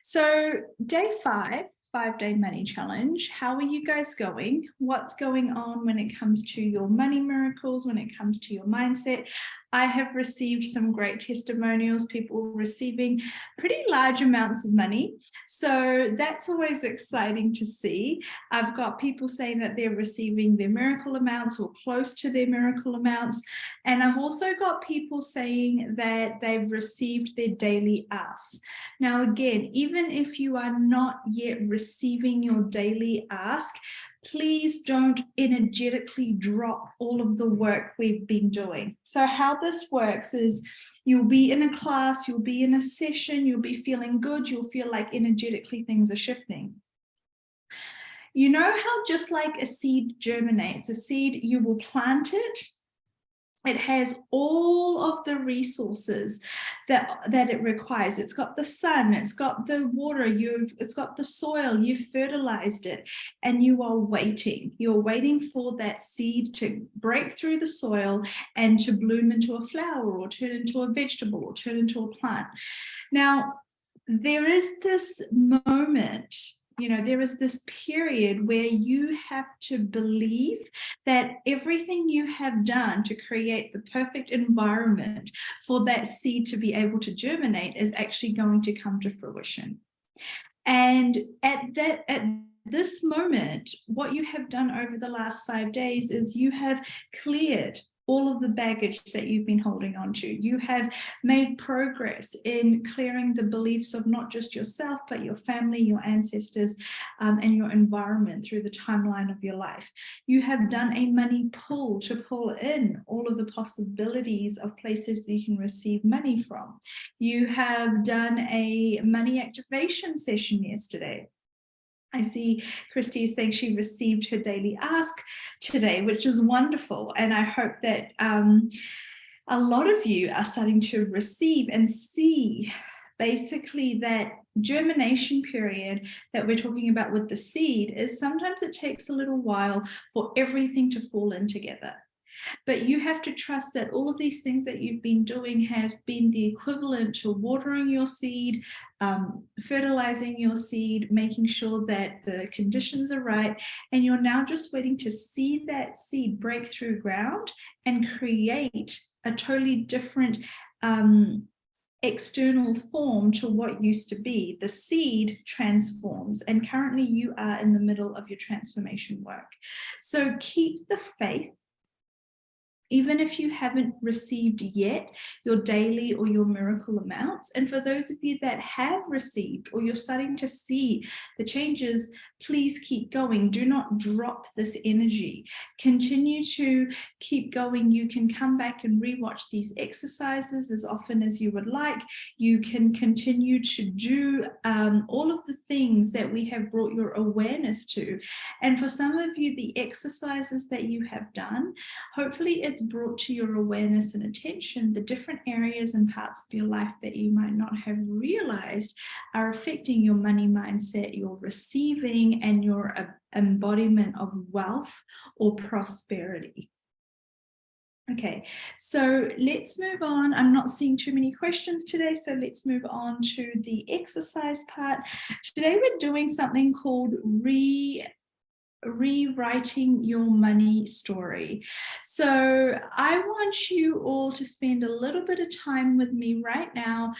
So day 5-day money challenge. How are you guys going? What's going on when it comes to your money miracles, when it comes to your mindset? I have received some great testimonials, people receiving pretty large amounts of money. So that's always exciting to see. I've got people saying that they're receiving their miracle amounts or close to their miracle amounts. And I've also got people saying that they've received their daily ask. Now, again, even if you are not yet receiving your daily ask, please don't energetically drop all of the work we've been doing. So how this works is you'll be in a class, you'll be in a session, you'll be feeling good, you'll feel like energetically things are shifting. You know how just like a seed germinates, a seed, you will plant it. It has all of the resources that it requires. It's got the sun, it's got the water, it's got the soil, you've fertilized it, and you are waiting. You're waiting for that seed to break through the soil and to bloom into a flower or turn into a vegetable or turn into a plant. Now, there is this moment, there is this period where you have to believe that everything you have done to create the perfect environment for that seed to be able to germinate is actually going to come to fruition. And at this moment, what you have done over the last 5 days is you have cleared all of the baggage that you've been holding on to. You have made progress in clearing the beliefs of not just yourself, but your family, your ancestors, and your environment through the timeline of your life. You have done a money pull to pull in all of the possibilities of places that you can receive money from. You have done a money activation session yesterday. I see Christy is saying she received her daily ask today, which is wonderful. And I hope that a lot of you are starting to receive and see basically that germination period that we're talking about with the seed is sometimes it takes a little while for everything to fall in together. But you have to trust that all of these things that you've been doing have been the equivalent to watering your seed, fertilizing your seed, making sure that the conditions are right. And you're now just waiting to see that seed break through ground and create a totally different external form to what used to be. The seed transforms, and currently you are in the middle of your transformation work. So keep the faith. Even if you haven't received yet your daily or your miracle amounts. And for those of you that have received or you're starting to see the changes, please keep going. Do not drop this energy. Continue to keep going. You can come back and rewatch these exercises as often as you would like. You can continue to do all of the things that we have brought your awareness to. And for some of you, the exercises that you have done, hopefully it's brought to your awareness and attention the different areas and parts of your life that you might not have realized are affecting your money mindset, your receiving, and your embodiment of wealth or prosperity. Okay, so let's move on. I'm not seeing too many questions today, so let's move on to the exercise part. Today we're doing something called rewriting your money story. So I want you all to spend a little bit of time with me right now,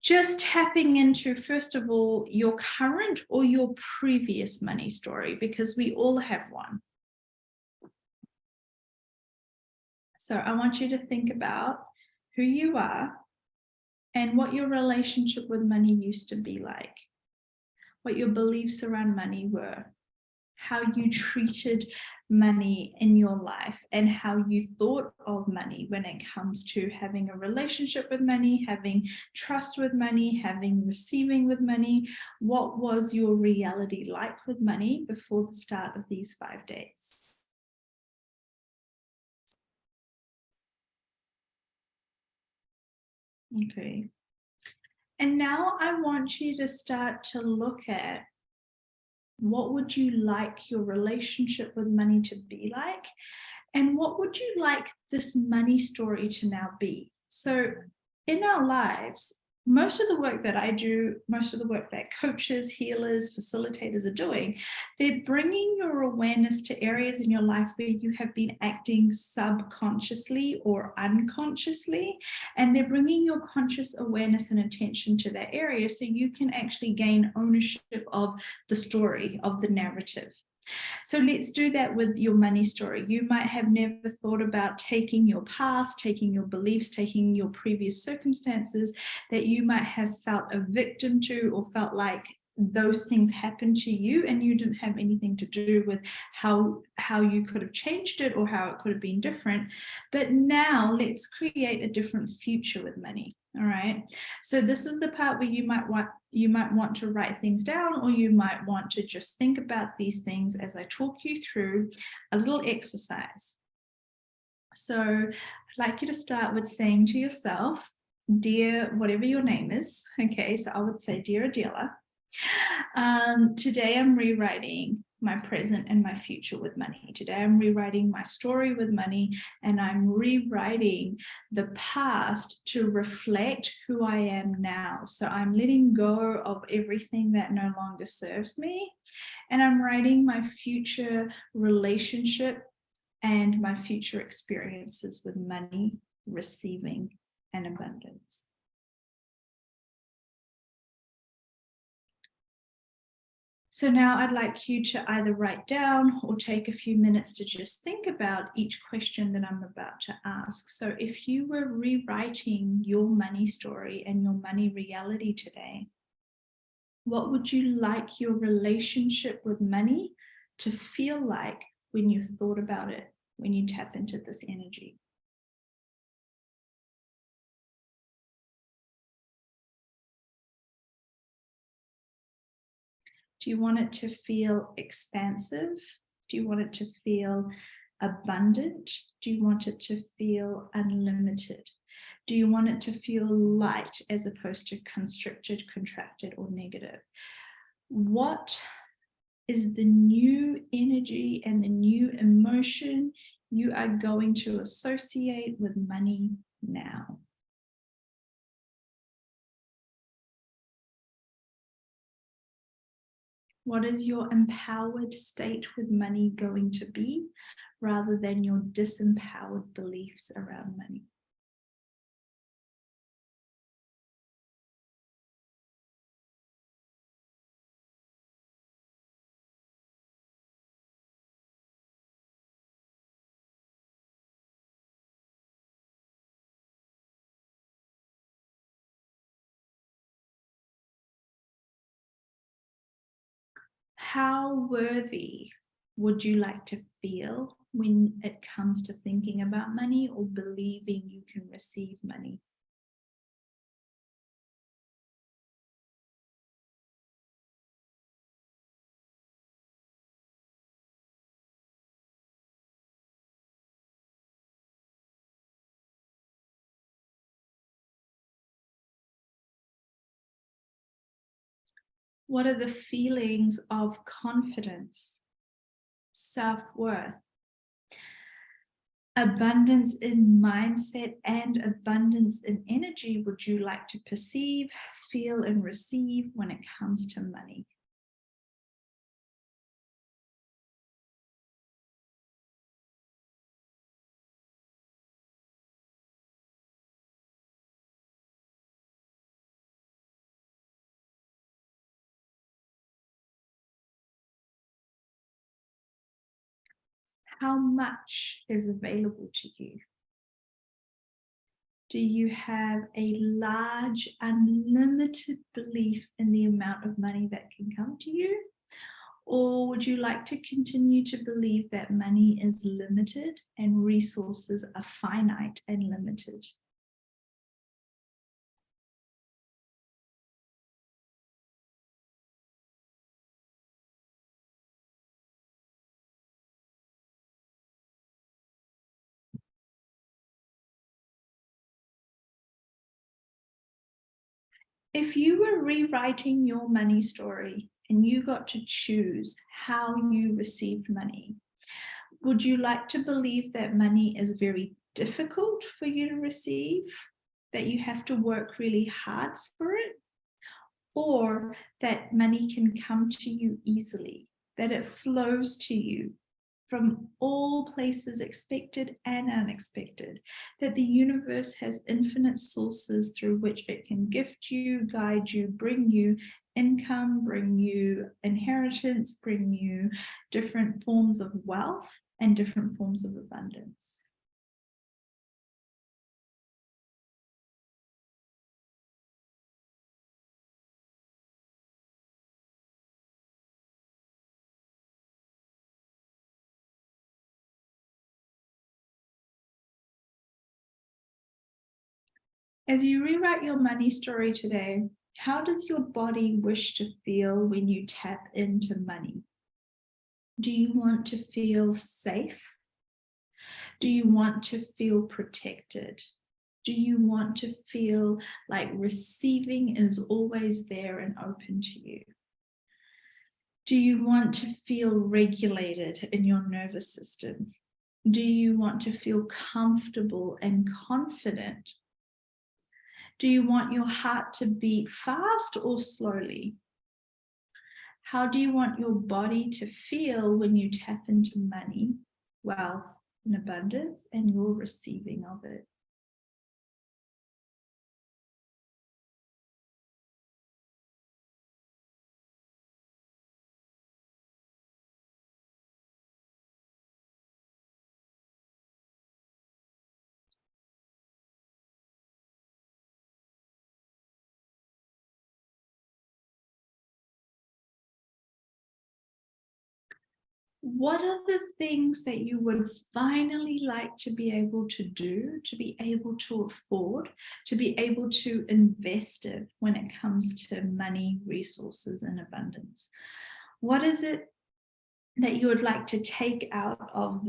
just tapping into, first of all, your current or your previous money story, because we all have one. So I want you to think about who you are and what your relationship with money used to be like, what your beliefs around money were, how you treated money in your life, and how you thought of money when it comes to having a relationship with money, having trust with money, having receiving with money. What was your reality like with money before the start of these 5 days? Okay. And now I want you to start to look at what would you like your relationship with money to be like? And what would you like this money story to now be? So in our lives, most of the work that I do, most of the work that coaches, healers, facilitators are doing, they're bringing your awareness to areas in your life where you have been acting subconsciously or unconsciously, and they're bringing your conscious awareness and attention to that area so you can actually gain ownership of the story, of the narrative. So let's do that with your money story. You might have never thought about taking your past, taking your beliefs, taking your previous circumstances that you might have felt a victim to, or felt like those things happened to you and you didn't have anything to do with how you could have changed it or how it could have been different. But now let's create a different future with money. All right. So this is the part where you might want to write things down, or you might want to just think about these things as I talk you through a little exercise. So I'd like you to start with saying to yourself, dear, whatever your name is. Okay, so I would say, dear Adela, today I'm rewriting my present and my future with money. Today I'm rewriting my story with money, and I'm rewriting the past to reflect who I am now. So I'm letting go of everything that no longer serves me, and I'm writing my future relationship and my future experiences with money, receiving, and abundance. So now I'd like you to either write down or take a few minutes to just think about each question that I'm about to ask. So if you were rewriting your money story and your money reality today, what would you like your relationship with money to feel like when you thought about it, when you tap into this energy? Do you want it to feel expansive? Do you want it to feel abundant? Do you want it to feel unlimited? Do you want it to feel light as opposed to constricted, contracted, or negative? What is the new energy and the new emotion you are going to associate with money now? What is your empowered state with money going to be, rather than your disempowered beliefs around money? How worthy would you like to feel when it comes to thinking about money or believing you can receive money? What are the feelings of confidence, self-worth, abundance in mindset, and abundance in energy would you like to perceive, feel, and receive when it comes to money? How much is available to you? Do you have a large, unlimited belief in the amount of money that can come to you? Or would you like to continue to believe that money is limited and resources are finite and limited? If you were rewriting your money story and you got to choose how you received money, would you like to believe that money is very difficult for you to receive? that you have to work really hard for it, or that money can come to you easily, that it flows to you from all places expected and unexpected, that the universe has infinite sources through which it can gift you, guide you, bring you income, bring you inheritance, bring you different forms of wealth and different forms of abundance. As you rewrite your money story today, how does your body wish to feel when you tap into money? Do you want to feel safe? Do you want to feel protected? Do you want to feel like receiving is always there and open to you? Do you want to feel regulated in your nervous system? Do you want to feel comfortable and confident? Do you want your heart to beat fast or slowly? How do you want your body to feel when you tap into money, wealth, and abundance, and your receiving of it? What are the things that you would finally like to be able to do, to be able to afford, to be able to invest in when it comes to money, resources, and abundance? What is it that you would like to take out of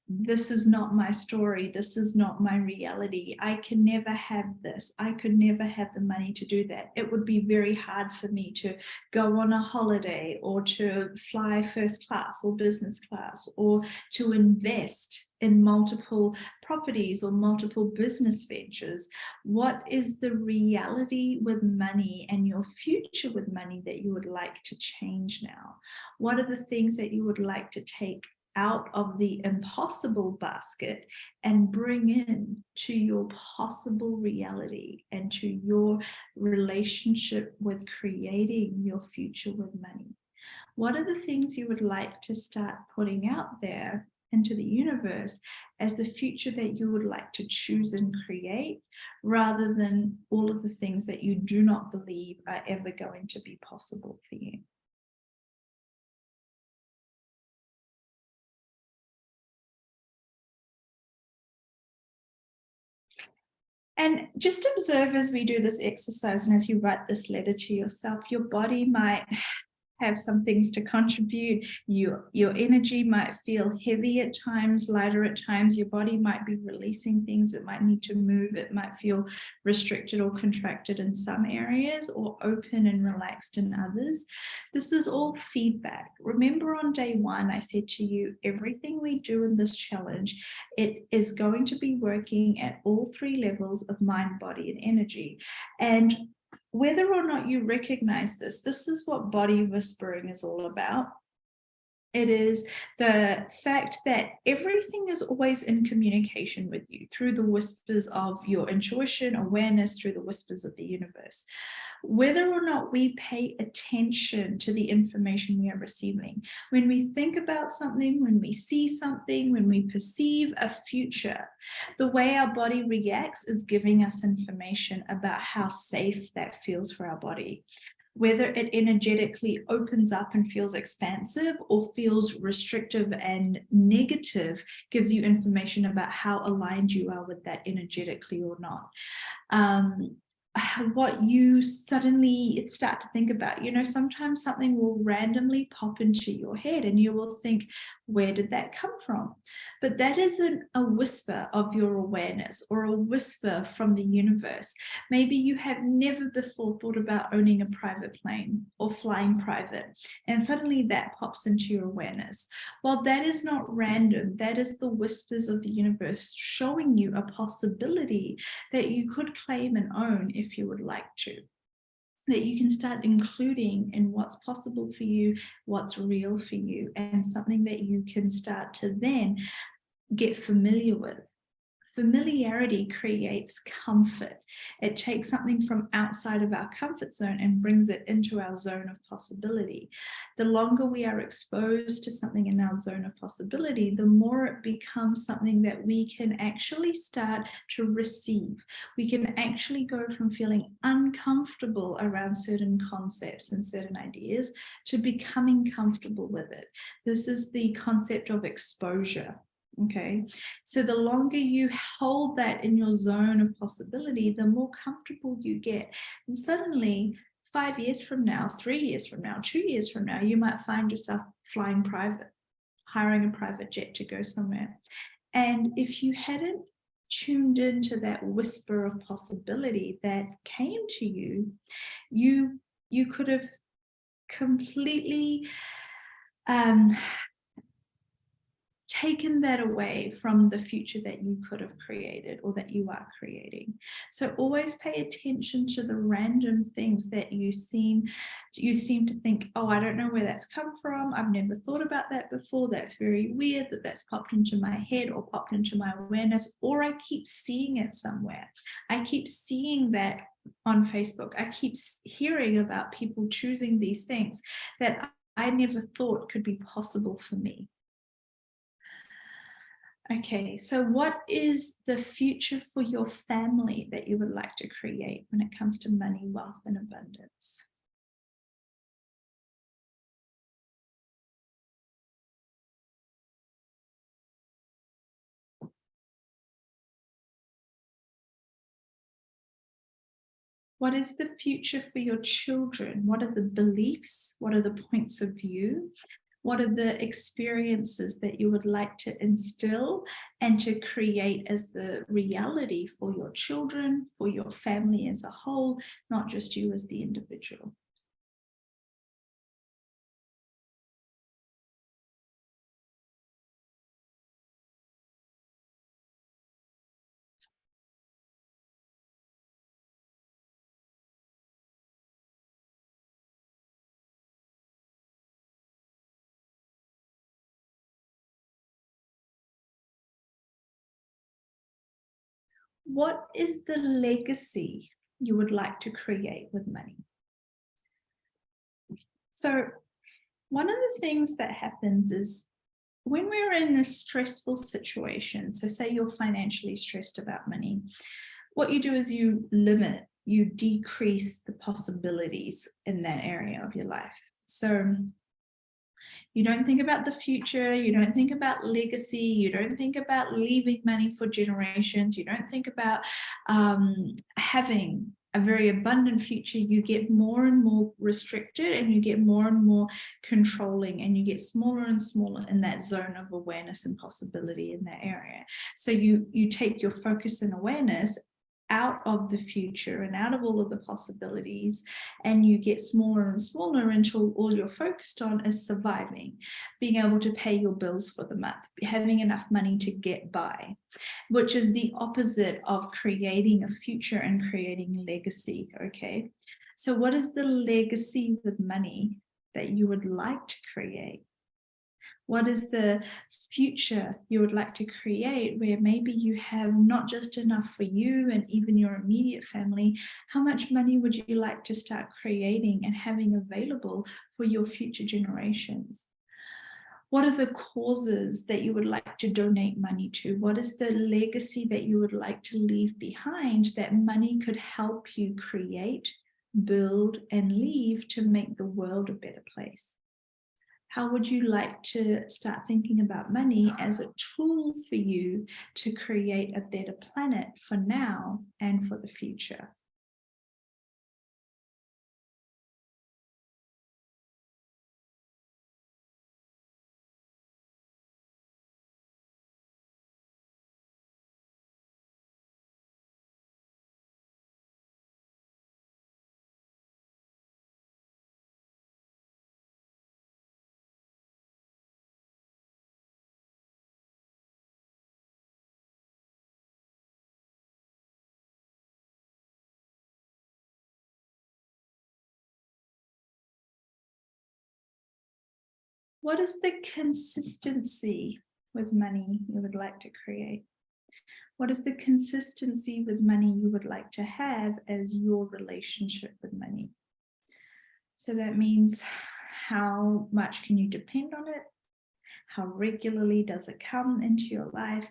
this is not my story, this is not my reality, I can never have this, I could never have the money to do that, it would be very hard for me to go on a holiday or to fly first class or business class or to invest in multiple properties or multiple business ventures? What is the reality with money and your future with money that you would like to change now? What are the things that you would like to take out of the impossible basket and bring in to your possible reality and to your relationship with creating your future with money? What are the things you would like to start putting out there into the universe as the future that you would like to choose and create, rather than all of the things that you do not believe are ever going to be possible for you? And just observe as we do this exercise and as you write this letter to yourself, your body might have some things to contribute. Your energy might feel heavy at times, lighter at times. Your body might be releasing things. It might need to move. It might feel restricted or contracted in some areas or open and relaxed in others. This is all feedback. Remember on day one, I said to you, everything we do in this challenge, it is going to be working at all three levels of mind, body, and energy. And whether or not you recognize this, this is what body whispering is all about. It is the fact that everything is always in communication with you through the whispers of your intuition, awareness, through the whispers of the universe. Whether or not we pay attention to the information we are receiving, when we think about something, when we see something, when we perceive a future, the way our body reacts is giving us information about how safe that feels for our body. Whether it energetically opens up and feels expansive or feels restrictive and negative gives you information about how aligned you are with that energetically or not. what you suddenly start to think about. Sometimes something will randomly pop into your head and you will think, where did that come from? But that isn't a whisper of your awareness or a whisper from the universe. Maybe you have never before thought about owning a private plane or flying private, and suddenly that pops into your awareness. Well, that is not random. That is the whispers of the universe showing you a possibility that you could claim and own if you would like to, that you can start including in what's possible for you, what's real for you, and something that you can start to then get familiar with. Familiarity creates comfort. It takes something from outside of our comfort zone and brings it into our zone of possibility. The longer we are exposed to something in our zone of possibility, the more it becomes something that we can actually start to receive. We can actually go from feeling uncomfortable around certain concepts and certain ideas to becoming comfortable with it. This is the concept of exposure. Okay, so the longer you hold that in your zone of possibility, the more comfortable you get. And suddenly, 5 years from now, 3 years from now, 2 years from now, you might find yourself flying private, hiring a private jet to go somewhere. And if you hadn't tuned into that whisper of possibility that came to you, you could have completely taken that away from the future that you could have created or that you are creating. So always pay attention to the random things that you seem to think, oh, I don't know where that's come from. I've never thought about that before. That's very weird that that's popped into my head or popped into my awareness, or I keep seeing it somewhere. I keep seeing that on Facebook. I keep hearing about people choosing these things that I never thought could be possible for me. Okay, so what is the future for your family that you would like to create when it comes to money, wealth, and abundance? What is the future for your children? What are the beliefs? What are the points of view? What are the experiences that you would like to instill and to create as the reality for your children, for your family as a whole, not just you as the individual? What is the legacy you would like to create with money? So one of the things that happens is when we're in a stressful situation, so say you're financially stressed about money, what you do is you decrease the possibilities in that area of your life. So you don't think about the future, you don't think about legacy, you don't think about leaving money for generations, you don't think about having a very abundant future. You get more and more restricted and you get more and more controlling, and you get smaller and smaller in that zone of awareness and possibility in that area. So you take your focus and awareness out of the future and out of all of the possibilities, and you get smaller and smaller until all you're focused on is surviving, being able to pay your bills for the month, having enough money to get by, which is the opposite of creating a future and creating legacy. Okay, so what is the legacy with money that you would like to create? What is the future you would like to create where maybe you have not just enough for you and even your immediate family? How much money would you like to start creating and having available for your future generations? What are the causes that you would like to donate money to? What is the legacy that you would like to leave behind that money could help you create, build, and leave to make the world a better place? How would you like to start thinking about money as a tool for you to create a better planet for now and for the future? What is the consistency with money you would like to create? What is the consistency with money you would like to have as your relationship with money? So that means, how much can you depend on it? How regularly does it come into your life?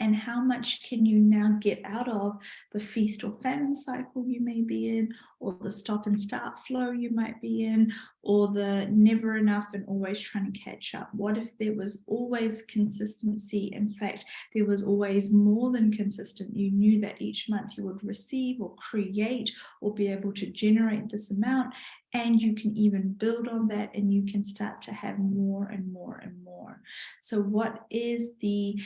And how much can you now get out of the feast or famine cycle you may be in, or the stop and start flow you might be in, or the never enough and always trying to catch up? What if there was always consistency? In fact, there was always more than consistent. You knew that each month you would receive or create or be able to generate this amount, and you can even build on that, and you can start to have more and more and more. So what is the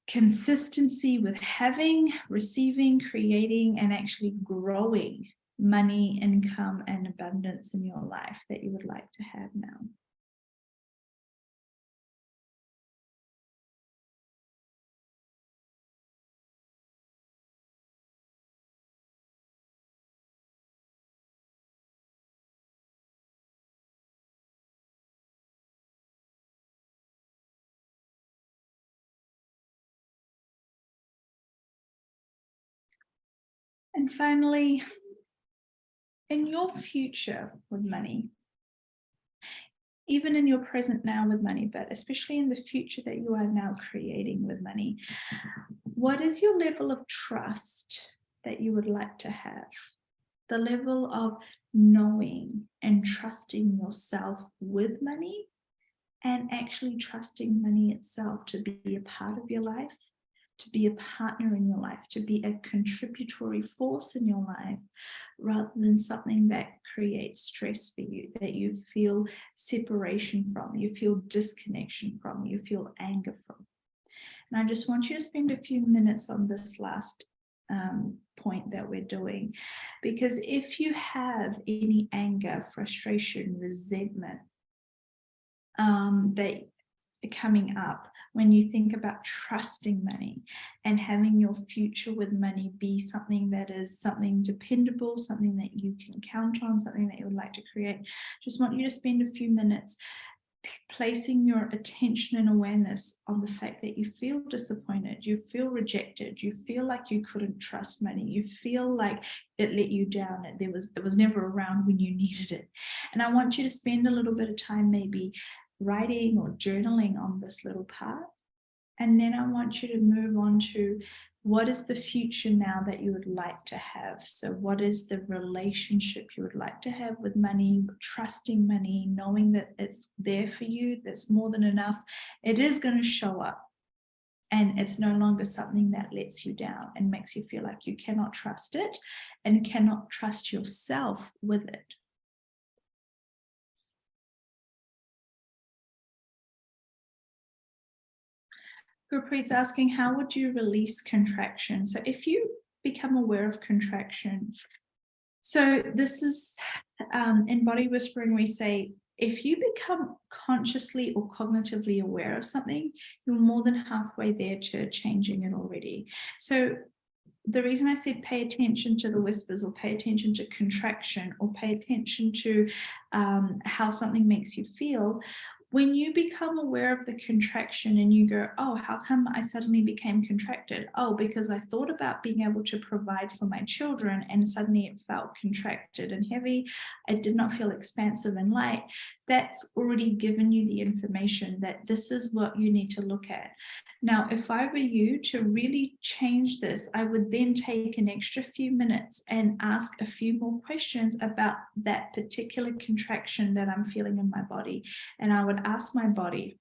consistency with having, receiving, creating, and actually growing money, income, and abundance in your life that you would like to have now? And finally, in your future with money, even in your present now with money, but especially in the future that you are now creating with money, what is your level of trust that you would like to have? The level of knowing and trusting yourself with money, and actually trusting money itself to be a part of your life, to be a partner in your life, to be a contributory force in your life, rather than something that creates stress for you, that you feel separation from, you feel disconnection from, you feel anger from. And I just want you to spend a few minutes on this last point that we're doing, because if you have any anger, frustration, resentment that coming up when you think about trusting money and having your future with money be something that is something dependable, something that you can count on, something that you would like to create, just want you to spend a few minutes placing your attention and awareness on the fact that you feel disappointed, you feel rejected, you feel like you couldn't trust money, you feel like it let you down, it was never around when you needed it. And I want you to spend a little bit of time maybe writing or journaling on this little part. And then I want you to move on to, what is the future now that you would like to have? So what is the relationship you would like to have with money, trusting money, knowing that it's there for you, that's more than enough. It is going to show up, and it's no longer something that lets you down and makes you feel like you cannot trust it and cannot trust yourself with it. Gurpreet's asking, how would you release contraction? So if you become aware of contraction, so this is in body whispering, we say, if you become consciously or cognitively aware of something, you're more than halfway there to changing it already. So the reason I said pay attention to the whispers, or pay attention to contraction, or pay attention to how something makes you feel, when you become aware of the contraction and you go, oh, how come I suddenly became contracted? Oh, because I thought about being able to provide for my children and suddenly it felt contracted and heavy. It did not feel expansive and light. That's already given you the information that this is what you need to look at. Now, if I were you to really change this, I would then take an extra few minutes and ask a few more questions about that particular contraction that I'm feeling in my body. And I would ask my body,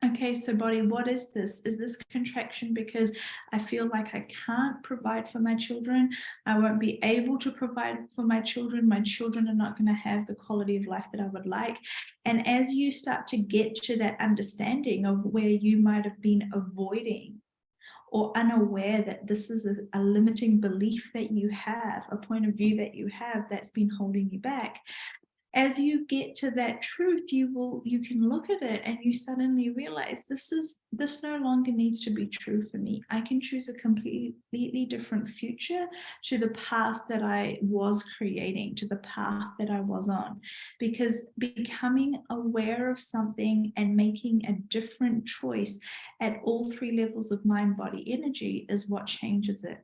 okay, so body, what is this? Is this contraction because I feel like I can't provide for my children? I won't be able to provide for my children. My children are not going to have the quality of life that I would like. And as you start to get to that understanding of where you might have been avoiding or unaware that this is a limiting belief that you have, a point of view that you have that's been holding you back, As you get to that truth, you can look at it and you suddenly realize this no longer needs to be true for me. I can choose a completely different future to the past that I was creating, to the path that I was on. Because becoming aware of something and making a different choice at all three levels of mind, body, energy is what changes it.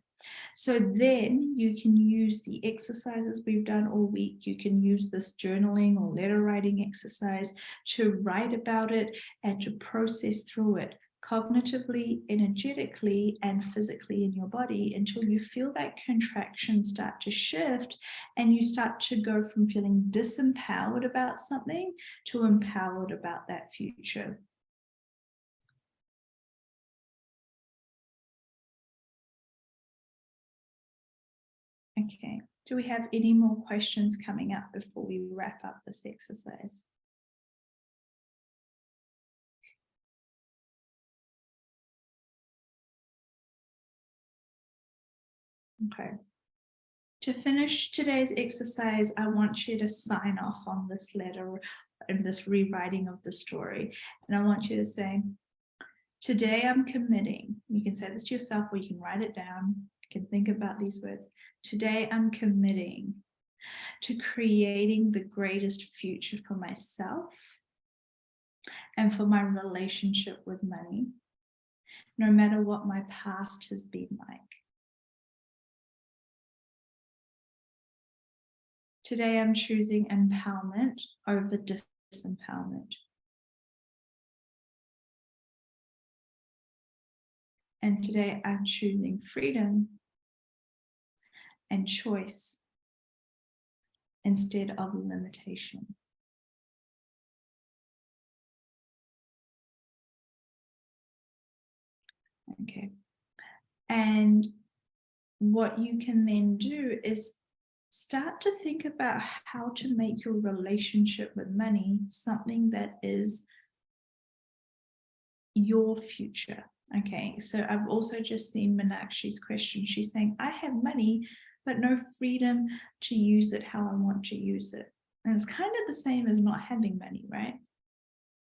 So then you can use the exercises we've done all week. You can use this journaling or letter writing exercise to write about it and to process through it cognitively, energetically, and physically in your body until you feel that contraction start to shift and you start to go from feeling disempowered about something to empowered about that future. Okay, do we have any more questions coming up before we wrap up this exercise? Okay. To finish today's exercise, I want you to sign off on this letter and this rewriting of the story. And I want you to say, today I'm committing. You can say this to yourself or you can write it down. You can think about these words. Today I'm committing to creating the greatest future for myself and for my relationship with money, no matter what my past has been like. Today I'm choosing empowerment over disempowerment. And today I'm choosing freedom and choice instead of limitation. Okay. And what you can then do is start to think about how to make your relationship with money something that is your future. Okay, so I've also just seen Meenakshi's question. She's saying, I have money, but no freedom to use it how I want to use it. And it's kind of the same as not having money, right?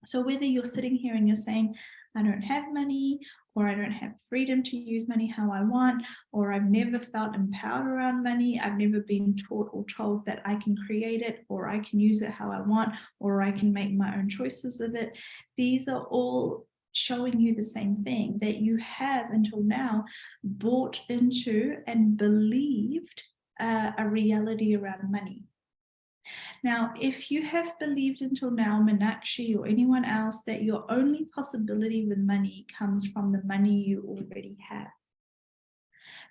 So whether you're sitting here and you're saying, I don't have money, or I don't have freedom to use money how I want, or I've never felt empowered around money, I've never been taught or told that I can create it, or I can use it how I want, or I can make my own choices with it. These are all showing you the same thing, that you have until now bought into and believed a reality around money. Now, if you have believed until now, Meenakshi or anyone else, that your only possibility with money comes from the money you already have,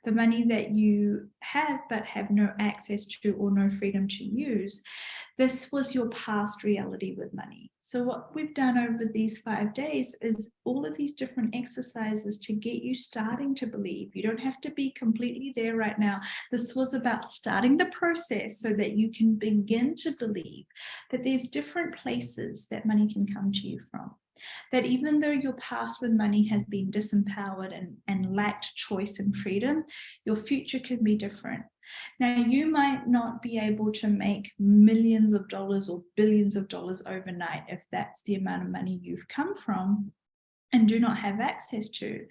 the money that you have but have no access to or no freedom to use, this was your past reality with money. So what we've done over these 5 days is all of these different exercises to get you starting to believe. You don't have to be completely there right now. This was about starting the process so that you can begin to believe that there's different places that money can come to you from. That even though your past with money has been disempowered and lacked choice and freedom, your future can be different. Now, you might not be able to make millions of dollars or billions of dollars overnight if that's the amount of money you've come from and do not have access to.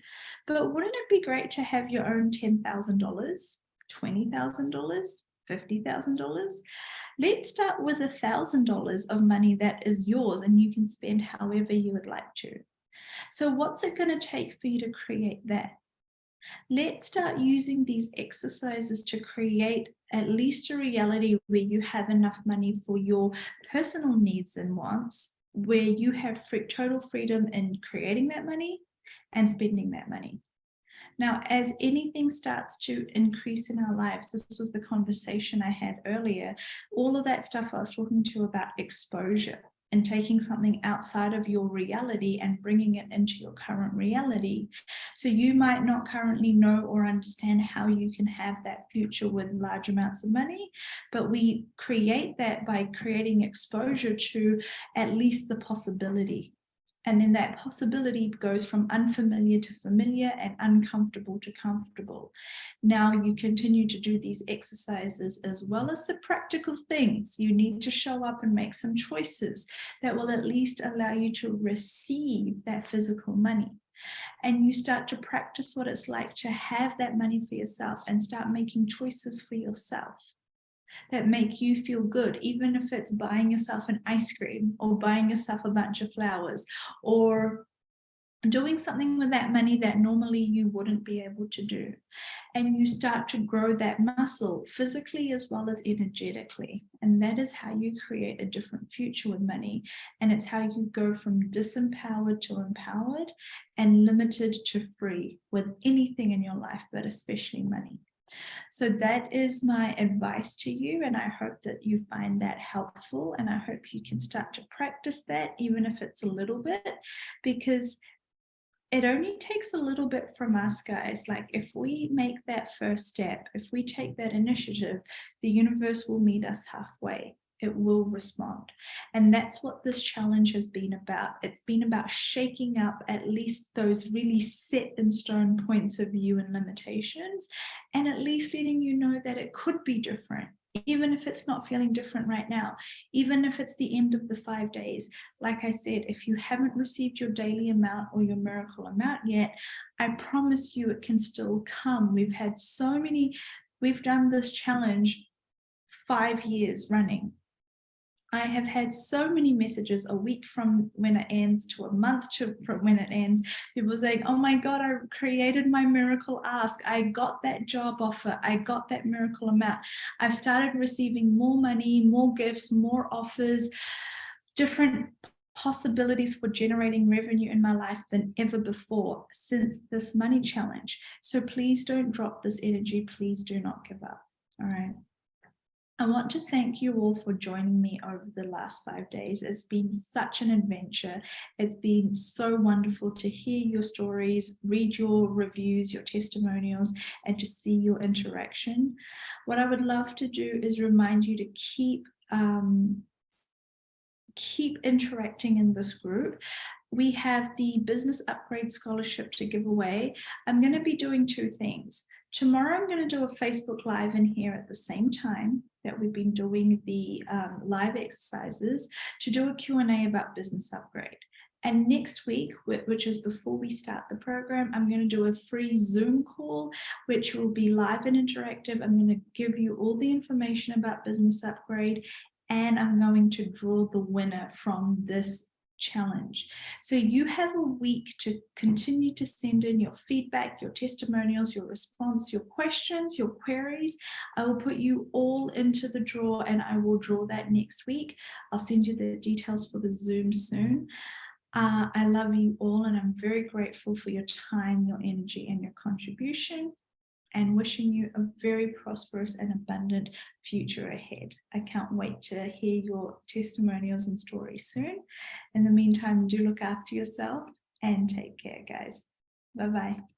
But wouldn't it be great to have your own $10,000, $20,000, $50,000? Let's start with $1,000 of money that is yours and you can spend however you would like to. So what's it going to take for you to create that? Let's start using these exercises to create at least a reality where you have enough money for your personal needs and wants, where you have total freedom in creating that money and spending that money. Now, as anything starts to increase in our lives, this was the conversation I had earlier, all of that stuff I was talking to about exposure and taking something outside of your reality and bringing it into your current reality. So you might not currently know or understand how you can have that future with large amounts of money, but we create that by creating exposure to at least the possibility. And then that possibility goes from unfamiliar to familiar and uncomfortable to comfortable. Now you continue to do these exercises as well as the practical things. You need to show up and make some choices that will at least allow you to receive that physical money. And you start to practice what it's like to have that money for yourself and start making choices for yourself that make you feel good, even if it's buying yourself an ice cream or buying yourself a bunch of flowers or doing something with that money that normally you wouldn't be able to do. And you start to grow that muscle physically as well as energetically. And that is how you create a different future with money. And it's how you go from disempowered to empowered and limited to free with anything in your life, but especially money. So that is my advice to you, and I hope that you find that helpful, and I hope you can start to practice that, even if it's a little bit, because it only takes a little bit from us, guys. Like if we make that first step, if we take that initiative, the universe will meet us halfway. It will respond. And that's what this challenge has been about. It's been about shaking up at least those really set in stone points of view and limitations, and at least letting you know that it could be different, even if it's not feeling different right now, even if it's the end of the 5 days. Like I said, if you haven't received your daily amount or your miracle amount yet, I promise you it can still come. We've done this challenge 5 years running. I have had so many messages a week from when it ends to a month from when it ends. People saying, oh my God, I created my miracle ask. I got that job offer. I got that miracle amount. I've started receiving more money, more gifts, more offers, different possibilities for generating revenue in my life than ever before since this money challenge. So please don't drop this energy. Please do not give up. All right. I want to thank you all for joining me over the last 5 days. It's been such an adventure. It's been so wonderful to hear your stories, read your reviews, your testimonials, and to see your interaction. What I would love to do is remind you to keep interacting in this group. We have the Business Upgrade Scholarship to give away. I'm going to be doing 2 things. Tomorrow, I'm going to do a Facebook Live in here at the same time that we've been doing the live exercises to do a Q&A about Business Upgrade. And next week, which is before we start the program, I'm going to do a free Zoom call, which will be live and interactive. I'm going to give you all the information about Business Upgrade, and I'm going to draw the winner from this challenge. So you have a week to continue to send in your feedback, your testimonials, your response, your questions, your queries. I will put you all into the draw, and I will draw that next week. I'll send you the details for the Zoom soon. I love you all, and I'm very grateful for your time, your energy, and your contribution, and wishing you a very prosperous and abundant future ahead. I can't wait to hear your testimonials and stories soon. In the meantime, do look after yourself and take care, guys. Bye-bye.